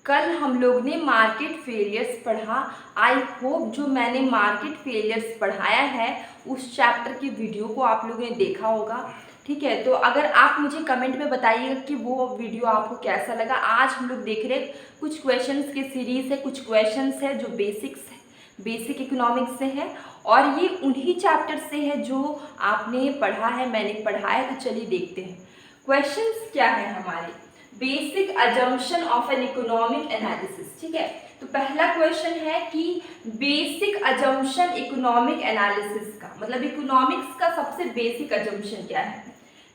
कल हम लोग ने मार्केट फेलियर्स पढ़ा। आई होप जो मैंने मार्केट फेलियर्स पढ़ाया है उस चैप्टर की वीडियो को आप लोगों ने देखा होगा। ठीक है, तो अगर आप मुझे कमेंट में बताइएगा कि वो वीडियो आपको कैसा लगा। आज हम लोग देख रहे कुछ क्वेश्चंस के सीरीज है, कुछ क्वेश्चंस है जो बेसिक इकोनॉमिक्स से है और ये उन्हीं चैप्टर से है जो आपने पढ़ा है, मैंने पढ़ाया। तो चलिए देखते हैं क्वेश्चंस क्या है हमारे। Basic assumption of an economic analysis. ठीक है, तो पहला क्वेश्चन है कि बेसिक अजम्पशन इकोनॉमिक एनालिसिस का मतलब इकोनॉमिक्स का सबसे बेसिक अजम्पशन क्या है।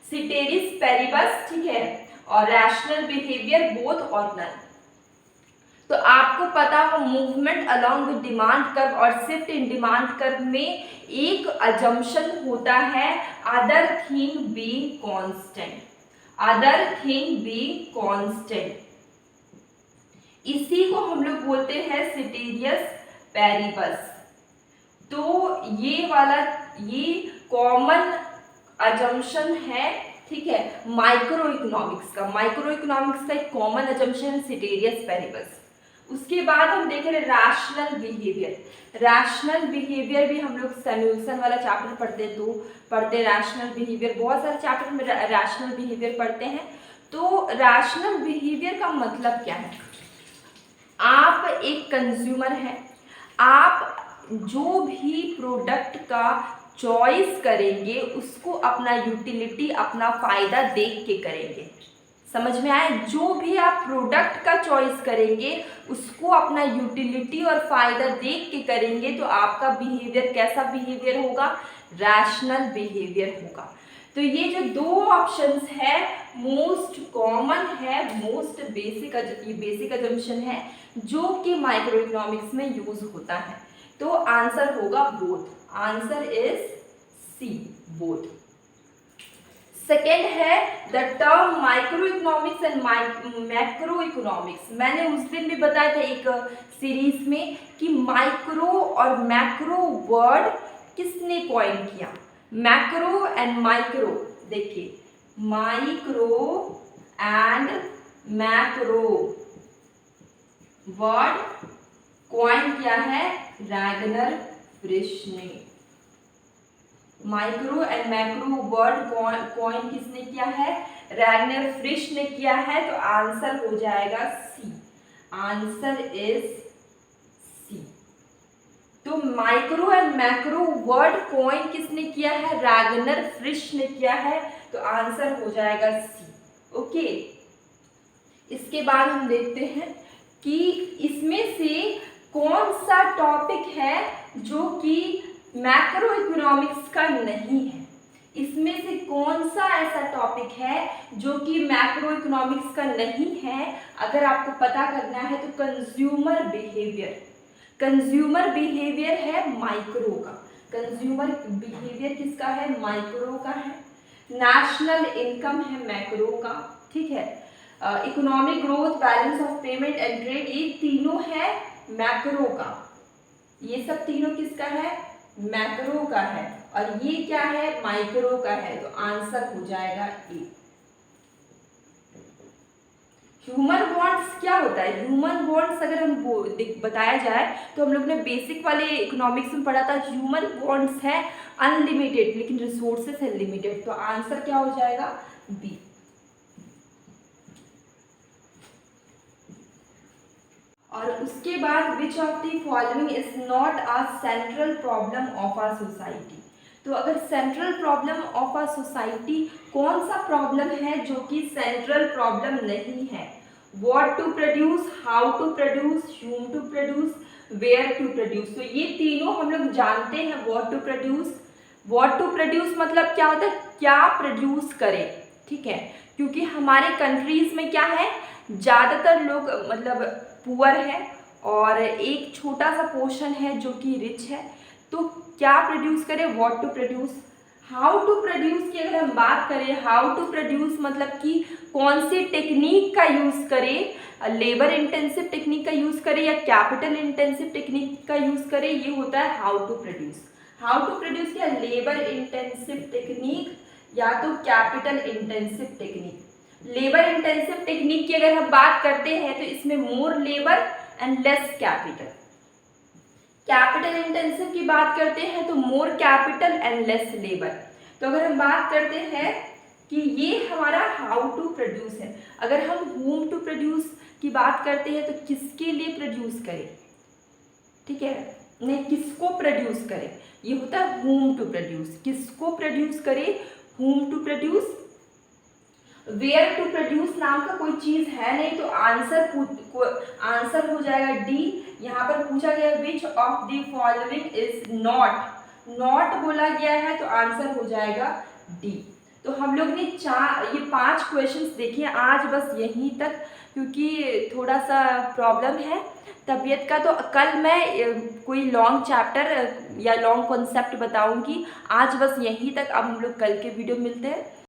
सिटेरिस पेरिबस, ठीक है, और रैशनल बिहेवियर बोथ और नन। तो आपको पता हो movement along with demand curve और शिफ्ट इन डिमांड कर्व में एक अजम्पशन होता है other thing being constant, other thing being constant. इसी को हम लोग बोलते हैं सिटेरियस पेरिबस। तो ये वाला ये कॉमन अजम्पशन है, ठीक है, माइक्रो इकोनॉमिक्स का एक कॉमन अजम्पशन है सिटेरियस पेरिबस। उसके बाद हम देख रहे रैशनल बिहेवियर। रैशनल बिहेवियर भी हम लोग सैमुअल्सन वाला चैप्टर पढ़ते रैशनल बिहेवियर, बहुत सारे चैप्टर में रैशनल बिहेवियर पढ़ते हैं। तो रैशनल बिहेवियर का मतलब क्या है। आप एक कंज्यूमर हैं, आप जो भी प्रोडक्ट का चॉइस करेंगे उसको अपना यूटिलिटी, अपना फायदा देख के करेंगे। समझ में आए, जो भी आप प्रोडक्ट का चॉइस करेंगे उसको अपना यूटिलिटी और फायदा देख के करेंगे। तो आपका बिहेवियर कैसा बिहेवियर होगा, रैशनल बिहेवियर होगा। तो ये जो दो ऑप्शंस है मोस्ट कॉमन है, मोस्ट बेसिक अजम्पशन है जो कि माइक्रो इकोनॉमिक्स में यूज होता है। तो आंसर होगा both, answer is C, both. Second है the term micro economics and macro economics. मैंने उस दिन भी बताया था एक सीरीज में कि माइक्रो और मैक्रो वर्ड किसने कॉइन किया। मैक्रो एंड माइक्रो, देखिए micro and macro word coin किया है रैगनर फ्रिश ने। Micro and macro word coin किसने किया है, रैगनर फ्रिश ने किया है। तो आंसर हो जाएगा सी, आंसर इज सी। तो micro and macro word coin किसने किया है, रैगनर फ्रिश ने किया है। तो आंसर हो जाएगा सी। ओके, इसके बाद हम देखते हैं कि इसमें से कौन सा टॉपिक है जो कि मैक्रो इकोनॉमिक्स का नहीं है। इसमें से कौन सा ऐसा टॉपिक है जो कि मैक्रो इकोनॉमिक्स का नहीं है। अगर आपको पता करना है तो कंज्यूमर बिहेवियर, कंज्यूमर बिहेवियर है माइक्रो का, कंज्यूमर बिहेवियर किसका है, माइक्रो का है। नेशनल इनकम है मैक्रो का, ठीक है। Economic growth, balance of payment and trade, ये तीनों है मैक्रो का। ये सब तीनों किसका है, मैक्रो का है। और ये क्या है, माइक्रो का है। तो आंसर हो जाएगा ए। ह्यूमन बॉन्ड्स क्या होता है, ह्यूमन बॉन्ड्स अगर हम बताया जाए तो हम लोग ने बेसिक वाले इकोनॉमिक्स में पढ़ा था ह्यूमन बॉन्ड्स है अनलिमिटेड लेकिन रिसोर्सेस है लिमिटेड। तो आंसर क्या हो जाएगा, बी। और उसके बाद which of the following is not a central problem of a society. तो अगर central problem of a society, कौन सा प्रॉब्लम है जो कि सेंट्रल प्रॉब्लम नहीं है। What to produce, how to produce, whom to produce, where to produce. तो ये तीनों हम लोग जानते हैं। What to produce, what to produce मतलब क्या होता है, क्या प्रोड्यूस करें, ठीक है। क्योंकि हमारे कंट्रीज में क्या है, ज़्यादातर लोग मतलब पुअर है और एक छोटा सा पोर्शन है जो कि रिच है। तो क्या प्रोड्यूस करें, what to produce. How to produce की अगर हम बात करें, हाउ टू प्रोड्यूस मतलब कि कौन सी टेक्निक का यूज़ करें, लेबर इंटेंसिव टेक्निक का यूज़ करें या कैपिटल इंटेंसिव टेक्निक का यूज़ करें, ये होता है how to produce. How to produce या लेबर इंटेंसिव टेक्निक या तो capital intensive technique. Labour intensive technique की अगर हम बात करते हैं तो इसमें more labour and less capital. Capital intensive की बात करते हैं तो more capital and less labour. तो अगर हम बात करते हैं कि ये हमारा हाउ टू प्रोड्यूस है, अगर हम होम टू प्रोड्यूस की बात करते हैं तो किसके लिए प्रोड्यूस करें, ठीक है, नहीं किसको प्रोड्यूस करें, ये होता है होम टू प्रोड्यूस। किसको प्रोड्यूस करें, whom to produce. Where to produce नाम का कोई चीज है नहीं, तो आंसर हो जाएगा डी। यहाँ पर पूछा गया which of the following is not, not बोला गया है तो आंसर हो जाएगा डी। तो हम लोग ने ये 5 क्वेश्चंस देखे आज बस यहीं तक, क्योंकि थोड़ा सा प्रॉब्लम है तबीयत का। तो कल मैं कोई लॉन्ग चैप्टर या लॉन्ग कॉन्सेप्ट बताऊंगी। आज बस यहीं तक, अब हम लोग कल के वीडियो मिलते हैं।